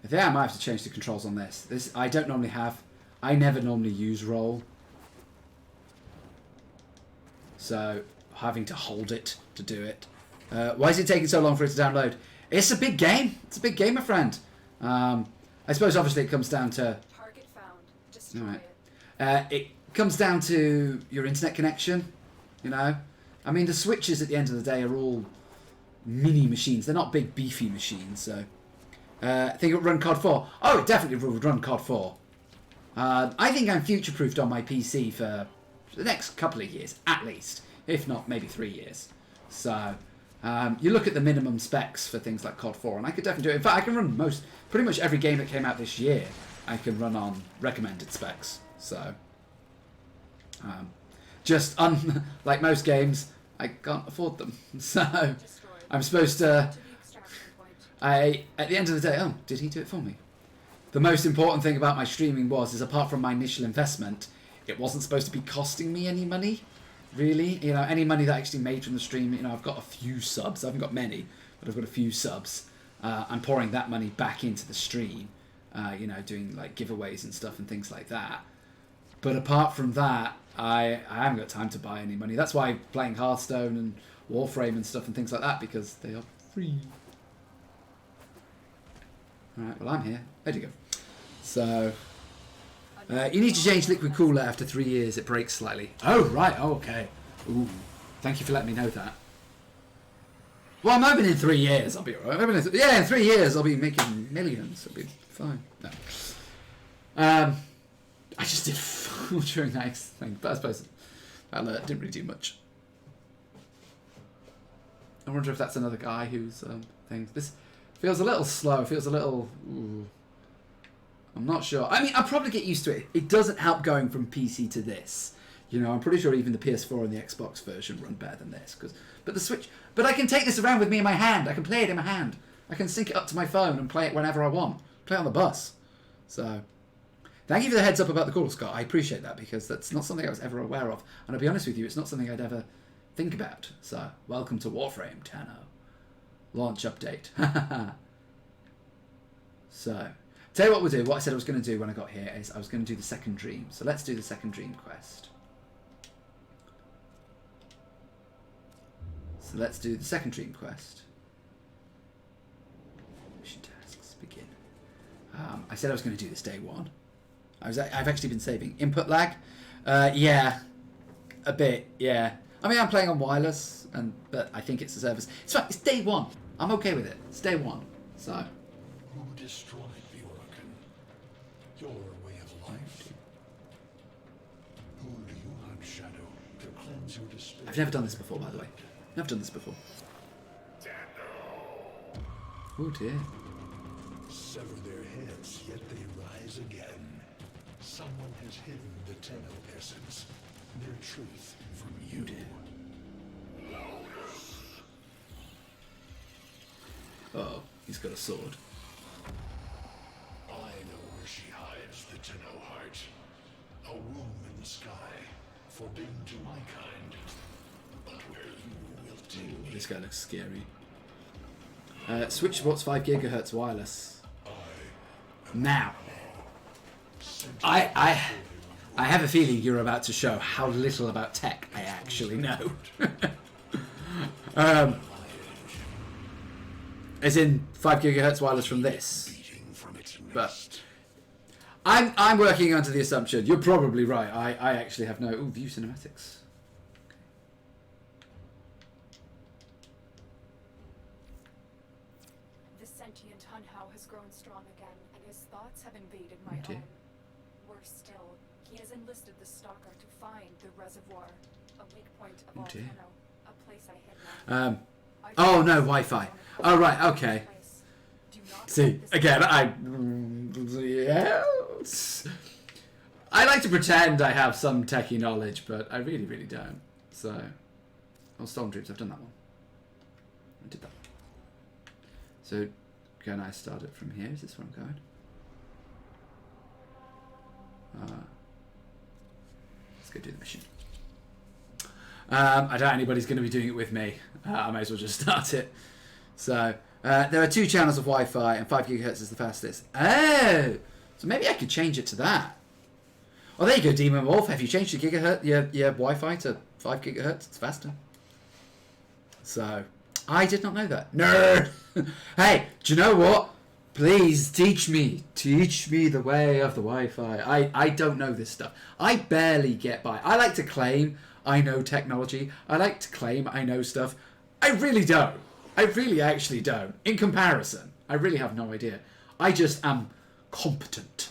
I think I might have to change the controls on this. This I don't normally have. I never normally use roll. So having to hold it to do it. Why is it taking so long for it to download? It's a big game. It's a big game, my friend. I suppose obviously it comes down to... Target found. Destroy All right. it. It comes down to your internet connection, you know. I mean, the switches at the end of the day are all mini machines. They're not big, beefy machines, so... I think it would run COD 4. Oh, it definitely would run COD 4. I think I'm future-proofed on my PC for the next couple of years, at least. If not, maybe 3 years. So... you look at the minimum specs for things like COD 4, and I could definitely do it. In fact, I can run pretty much every game that came out this year, I can run on recommended specs. So, like most games, I can't afford them. So, Destroyed. I'm supposed to... To the extraction point. At the end of the day, oh, did he do it for me? The most important thing about my streaming is apart from my initial investment, it wasn't supposed to be costing me any money. Really, you know, any money that I actually made from the stream, you know, I've got a few subs. I haven't got many, but I've got a few subs. I'm pouring that money back into the stream, you know, doing like giveaways and stuff and things like that. But apart from that, I haven't got time to buy any money. That's why I'm playing Hearthstone and Warframe and stuff and things like that, because they are free. Alright, well, I'm here. There you go. So... you need to change liquid cooler after 3 years. It breaks slightly. Oh, right. Oh, okay. Ooh. Thank you for letting me know that. Well, I'm hoping in 3 years I'll be alright. Yeah, in 3 years I'll be making millions. It'll be fine. No. I just did full during that thing, but I suppose that didn't really do much. I wonder if that's another guy who's thing. This feels a little slow. Feels a little... Ooh. I'm not sure. I mean, I'll probably get used to it. It doesn't help going from PC to this. You know, I'm pretty sure even the PS4 and the Xbox version run better than this. But the Switch... But I can take this around with me in my hand. I can play it in my hand. I can sync it up to my phone and play it whenever I want. Play it on the bus. So, thank you for the heads up about the cooler, Scott. I appreciate that because that's not something I was ever aware of. And I'll be honest with you, it's not something I'd ever think about. So, welcome to Warframe 10.0. Launch update. So... Tell you what we'll do. What I said I was going to do when I got here is I was going to do the second dream. So let's do the second dream quest. So let's do the second dream quest. Mission tasks begin. I said I was going to do this day one. I've actually been saving. Input lag? Yeah, a bit. Yeah. I mean, I'm playing on wireless, but I think it's a service. It's fine. It's day one. I'm okay with it. It's day one. So. Who destroyed the Use your despair. I've never done this before, by the way. Never done this before. Oh dear. Sever their heads, yet they rise again. Someone has hidden the Tenno essence, their truth from you. Oh, he's got a sword. I know where she hides the Tenno heart. A womb in the sky, forbidden to my kind. But where you will take me. This guy looks scary. Switch sports 5 gigahertz wireless. Now, I have a feeling you're about to show how little about tech I actually know. As in 5 gigahertz wireless from this. But I'm working under the assumption you're probably right. I actually have no. Ooh, view cinematics. The sentient Hunhow has grown strong again, and his thoughts have invaded my Okay. own. Worse still, he has enlisted the Stalker to find the reservoir, a weak point of all Okay. Tenno, a place I hid now. Oh no, Wi-Fi. Oh right, okay. Do not See, let this again, yes. I like to pretend I have some techie knowledge, but I really, really don't. So, oh, Stormtroops, I've done that one. I did that. So, can I start it from here? Is this where I'm going? Let's go do the mission. I doubt anybody's going to be doing it with me. I may as well just start it. So, there are 2 channels of Wi-Fi, and 5 gigahertz is the fastest. Oh! So maybe I could change it to that. Oh, there you go, Demon Wolf. Have you changed your gigahertz, your Wi-Fi to 5 gigahertz? It's faster. So, I did not know that. Nerd! Hey, do you know what? Please teach me. Teach me the way of the Wi-Fi. I don't know this stuff. I barely get by. I like to claim I know technology. I like to claim I know stuff. I really don't. I really actually don't. In comparison, I really have no idea. I just am competent.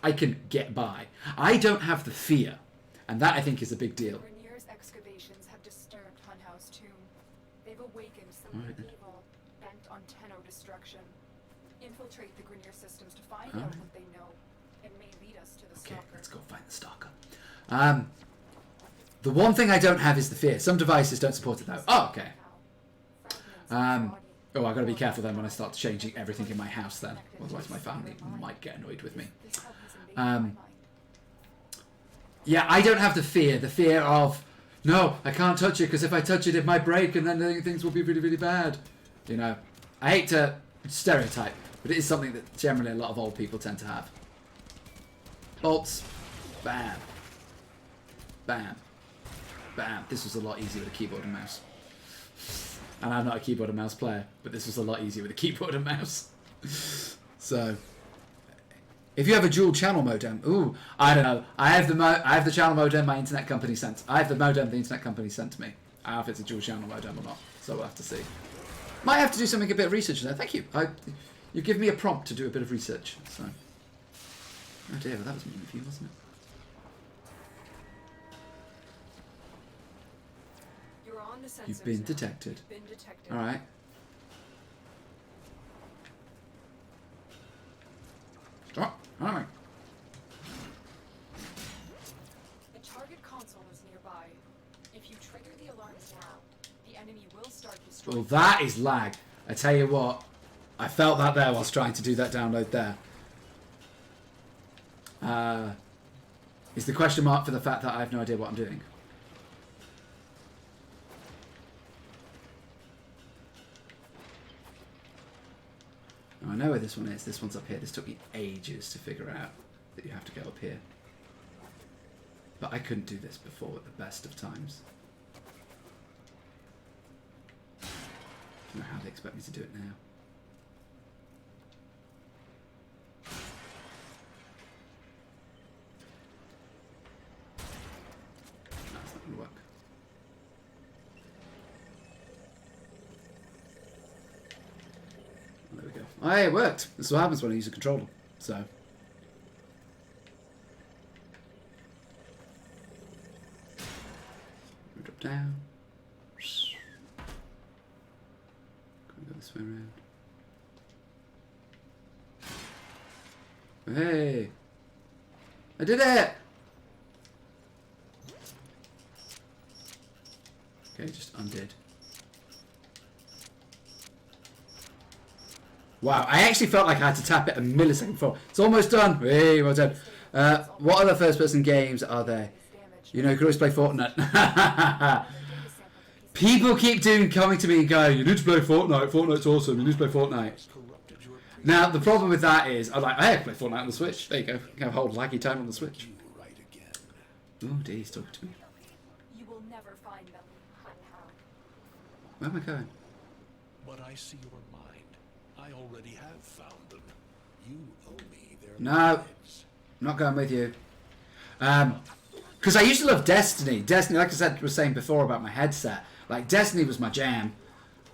I can get by. I don't have the fear. And that, I think, is a big deal. Grenier's excavations have disturbed Hunhow's tomb. They've awakened something evil, bent on Tenno destruction. Infiltrate the Grenier systems to find out what they know. It may lead us to the Okay, Stalker. let's go find the Stalker. The one thing I don't have is the fear. Some devices don't support it, though. Oh, okay. Oh, I've got to be careful then when I start changing everything in my house then. Otherwise my family might get annoyed with me. Yeah, I don't have the fear. The fear of, no, I can't touch it because if I touch it, it might break and then things will be really, really bad. You know, I hate to stereotype, but it is something that generally a lot of old people tend to have. Bolts. Bam. Bam. Bam. This was a lot easier with a keyboard and mouse. And I'm not a keyboard and mouse player, but this was a lot easier with a keyboard and mouse. So, if you have a dual channel modem, ooh, I don't know. I have the channel modem my internet company sent. I have the modem the internet company sent to me. I don't know if it's a dual channel modem or not, so we'll have to see. Might have to do something a bit of research there. Thank you. You give me a prompt to do a bit of research. So, oh dear, well, that was me with you, wasn't it? You've been detected. Alright. Stop. Alright. The target console is nearby. If you trigger the alarms now, the enemy will start destroying. Well, that is lag. I tell you what, I felt that there whilst trying to do that download there. Is the question mark for the fact that I have no idea what I'm doing? Oh, I know where this one is. This one's up here. This took me ages to figure out that you have to go up here. But I couldn't do this before at the best of times. I don't know how they expect me to do it now. No, it's not going to work. There we go. Oh, hey, it worked. This is what happens when I use a controller. So. Drop down. Go this way around. Hey! I did it! Okay, just undid. Wow, I actually felt like I had to tap it a millisecond before. It's almost done. Hey, well done. What other first-person games are there? You know, you can always play Fortnite. People keep coming to me and going, you need to play Fortnite. Fortnite's awesome. You need to play Fortnite. Now, the problem with that is, I'm like, hey, I play Fortnite on the Switch. There you go. You can have a whole laggy time on the Switch. Oh, dear, he's talking to me. You will never find them. Where am I going? But I see your mind. I already have found them. You owe me their No, lives. I'm not going with you. Because I used to love Destiny. Destiny, like I said, was saying before about my headset. Like, Destiny was my jam.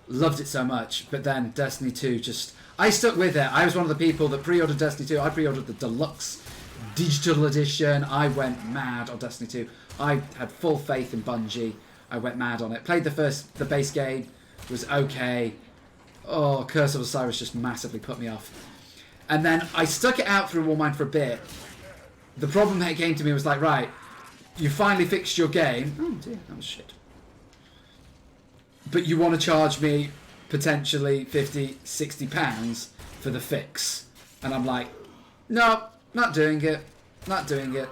Loved it so much. But then Destiny 2 just... I stuck with it. I was one of the people that pre-ordered Destiny 2. I pre-ordered the deluxe digital edition. I went mad on Destiny 2. I had full faith in Bungie. I went mad on it. Played the base game. Was okay. Oh, Curse of Osiris just massively put me off. And then I stuck it out through Warmind for a bit. The problem that it came to me was like, right, you finally fixed your game. Oh dear, that was shit. But you want to charge me potentially 50, 60 pounds for the fix. And I'm like, no, not doing it. Not doing it.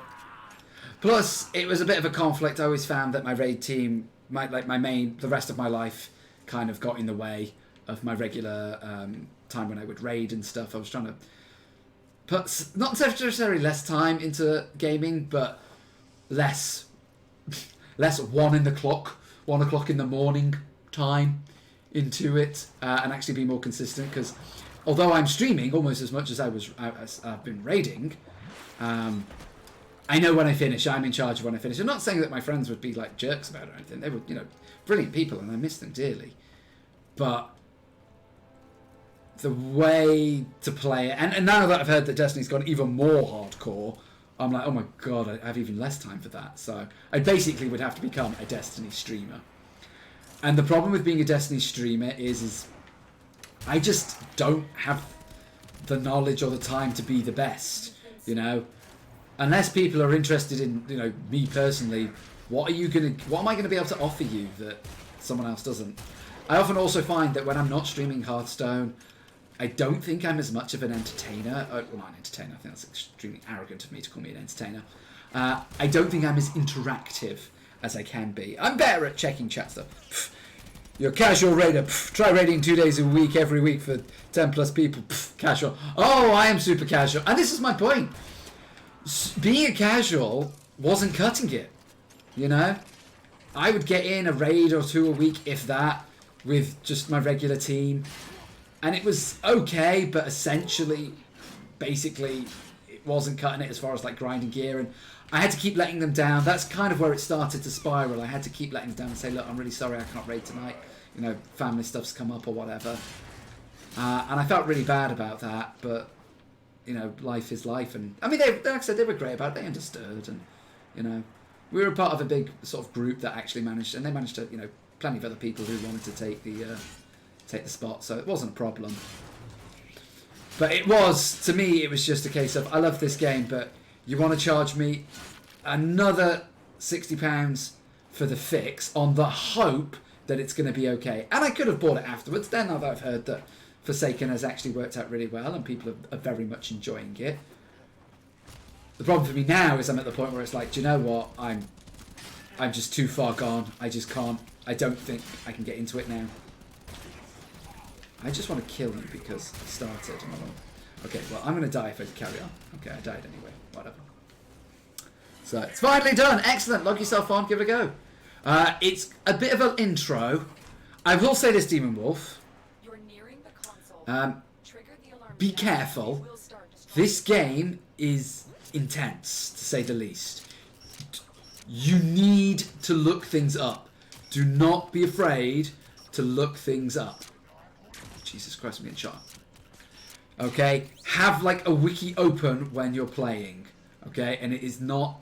Plus, it was a bit of a conflict. I always found that my raid team, the rest of my life kind of got in the way of my regular time when I would raid and stuff. I was trying to put, not necessarily less time into gaming, but less 1 o'clock in the morning time into it, and actually be more consistent. Because although I'm streaming almost as much as I've been raiding, I know when I finish. I'm in charge of when I finish. I'm not saying that my friends would be like jerks about it or anything. They were, brilliant people, and I miss them dearly. But the way to play it, and now that I've heard that Destiny's gone even more hardcore, I'm like, oh my god, I have even less time for that. So I basically would have to become a Destiny streamer. And the problem with being a Destiny streamer is I just don't have the knowledge or the time to be the best, Unless people are interested in, me personally, what am I gonna be able to offer you that someone else doesn't? I often also find that when I'm not streaming Hearthstone, I don't think I'm as much of an entertainer. Well, not an entertainer. I think that's extremely arrogant of me to call me an entertainer. I don't think I'm as interactive as I can be. I'm better at checking chat stuff. Pff, you're a casual raider. Pff, try raiding 2 days a week, every week for 10 plus people. Pff, casual. Oh, I am super casual. And this is my point. Being a casual wasn't cutting it. I would get in a raid or 2 a week, if that, with just my regular team. And it was okay, but essentially, basically, it wasn't cutting it as far as like grinding gear. And I had to keep letting them down. That's kind of where it started to spiral. I had to keep letting them down and say, look, I'm really sorry I can't raid tonight. Family stuff's come up or whatever. And I felt really bad about that, but, life is life. And I mean, like I said, they were great about it. They understood. And, we were part of a big sort of group that actually managed, and they managed to, plenty of other people who wanted to take the spot, so it wasn't a problem. But it was, to me, it was just a case of, I love this game, but you want to charge me another £60 for the fix on the hope that it's going to be okay. And I could have bought it afterwards. Then, now that I've heard that Forsaken has actually worked out really well and people are very much enjoying it. The problem for me now is I'm at the point where it's like, do you know what? I'm just too far gone. I just can't. I don't think I can get into it now. I just want to kill you because I started. Okay, well, I'm going to die if I carry on. Okay, I died anyway. Whatever. So, it's finally done. Excellent. Log yourself on. Give it a go. It's a bit of an intro. I will say this, Demon Wolf. You're nearing the console. Trigger the alarm. Be careful. This game is intense, to say the least. You need to look things up. Do not be afraid to look things up. Jesus Christ, I'm getting shot. Okay? Have like a wiki open when you're playing. Okay? And it is not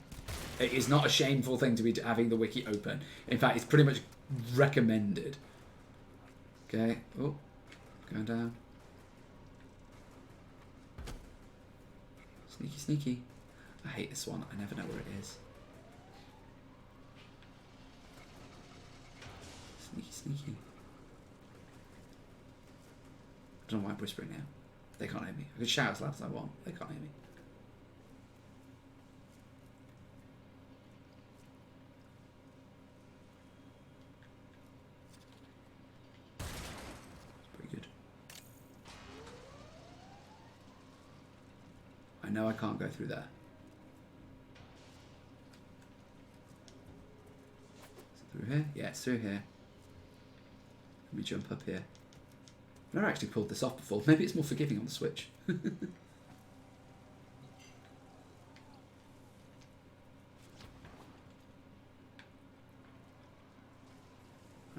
It is not a shameful thing to be having the wiki open. In fact, it's pretty much recommended. Okay. Oh, going down. Sneaky, sneaky. I hate this one. I never know where it is. Sneaky, sneaky. I don't know why I'm whispering now. They can't hear me. I can shout as loud as I want. They can't hear me. I know I can't go through there. Is it through here? Yeah, it's through here. Let me jump up here. I've never actually pulled this off before. Maybe it's more forgiving on the Switch. And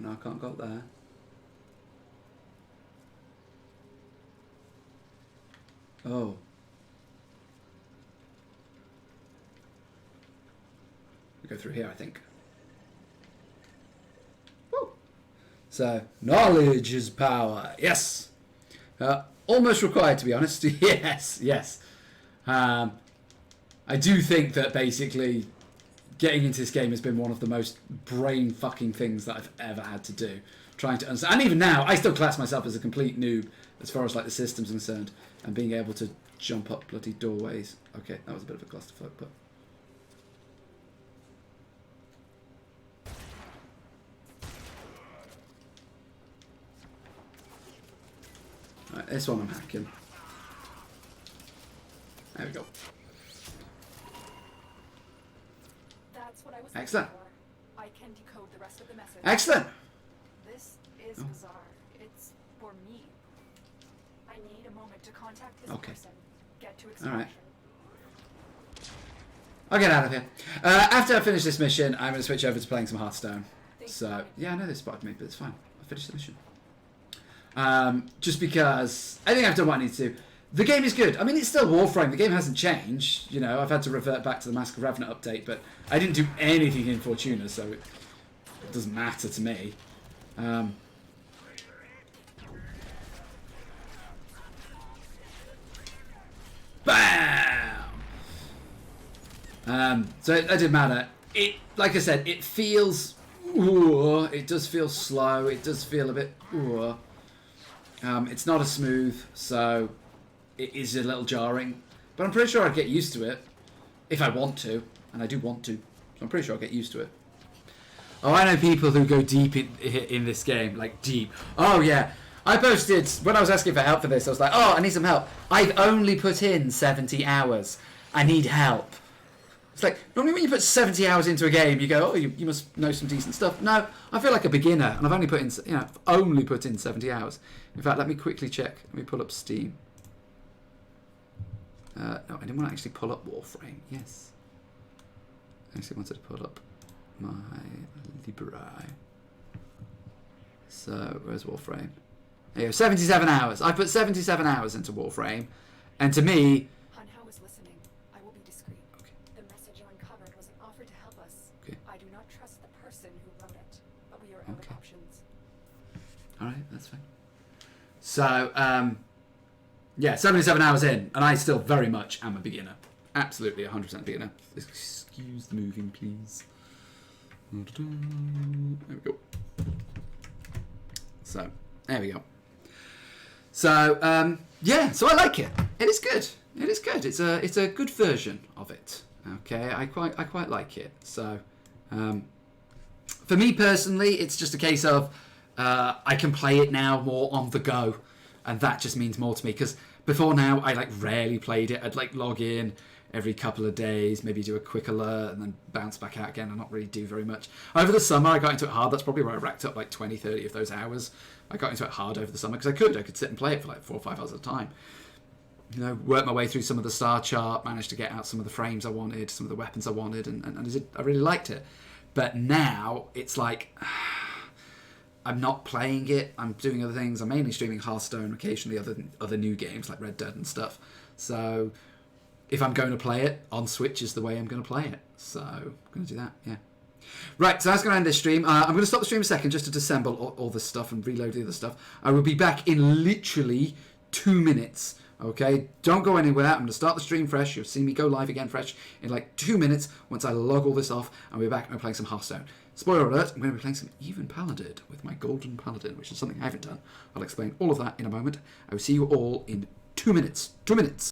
I can't go up there. Oh. Go through here, I think. Woo. So, knowledge is power. Yes. Almost required, to be honest. Yes, yes. I do think that basically getting into this game has been one of the most brain-fucking things that I've ever had to do. Trying to understand. And even now, I still class myself as a complete noob as far as like the system's concerned. And being able to jump up bloody doorways. Okay, that was a bit of a clusterfuck, but... Right, this one I'm hacking. There we go. That's what I was Excellent. looking for. I can decode the rest of the message. Excellent. This is bizarre. It's for me. I need a moment to contact this person. Get to extraction. All right. I'll get out of here. After I finish this mission, I'm going to switch over to playing some Hearthstone. So, yeah, I know this spotted me, but it's fine. I'll finish the mission. Just because I think I've done what I need to do. The game is good. I mean, it's still Warframe. The game hasn't changed. You know, I've had to revert back to the Mask of Revenant update, but I didn't do anything in Fortuna, so it doesn't matter to me. Bam! So it didn't matter. It, like I said, it feels... Ooh, it does feel slow. It does feel a bit... Ooh. It's not as smooth, so it is a little jarring. But I'm pretty sure I'd get used to it if I want to, and I do want to. So I'm pretty sure I'll get used to it. Oh, I know people who go deep in this game, like deep. Oh yeah, I posted when I was asking for help for this. I was like, oh, I need some help. I've only put in 70 hours. I need help. It's like, normally when you put 70 hours into a game, you go, oh, you must know some decent stuff. No, I feel like a beginner, and I've only put in, only put in 70 hours. In fact, let me quickly check. Let me pull up Steam. No, I didn't want to actually pull up Warframe. Yes. I actually wanted to pull up my library. So, where's Warframe? There you go, 77 hours. I put 77 hours into Warframe, and to me... Hanhao is listening. I will be discreet. Okay. The message you uncovered was an offer to help us. Okay. I do not trust the person who wrote it, but we are out of options. Alright, that's fine. So, yeah, 77 hours in, and I still very much am a beginner. Absolutely 100% beginner. Excuse the moving, please. There we go. So, there we go. So, yeah, so I like it. It is good. It is good. It's a good version of it. Okay, I quite like it. So, for me personally, it's just a case of I can play it now more on the go, and that just means more to me, because before now I like rarely played it. I'd like log in every couple of days, maybe do a quick alert and then bounce back out again and not really do very much. Over the summer I got into it hard. That's probably where I racked up like 20-30 of those hours. I got into it hard over the summer because I could sit and play it for like 4 or 5 hours at a time. You know, worked my way through some of the star chart, managed to get out some of the frames I wanted, some of the weapons I wanted, and I really liked it. But now it's like I'm not playing it. I'm doing other things. I'm mainly streaming Hearthstone, occasionally other new games like Red Dead and stuff. So if I'm going to play it on Switch is the way I'm going to play it. So I'm going to do that, yeah. Right, so that's going to end this stream. I'm going to stop the stream a second just to disassemble all this stuff and reload the other stuff. I will be back in literally 2 minutes. Okay, don't go anywhere. I'm going to start the stream fresh. You'll see me go live again fresh in like 2 minutes once I log all this off. And we're back and we're playing some Hearthstone. Spoiler alert, I'm going to be playing some Even Paladin with my Golden Paladin, which is something I haven't done. I'll explain all of that in a moment. I will see you all in 2 minutes. 2 minutes.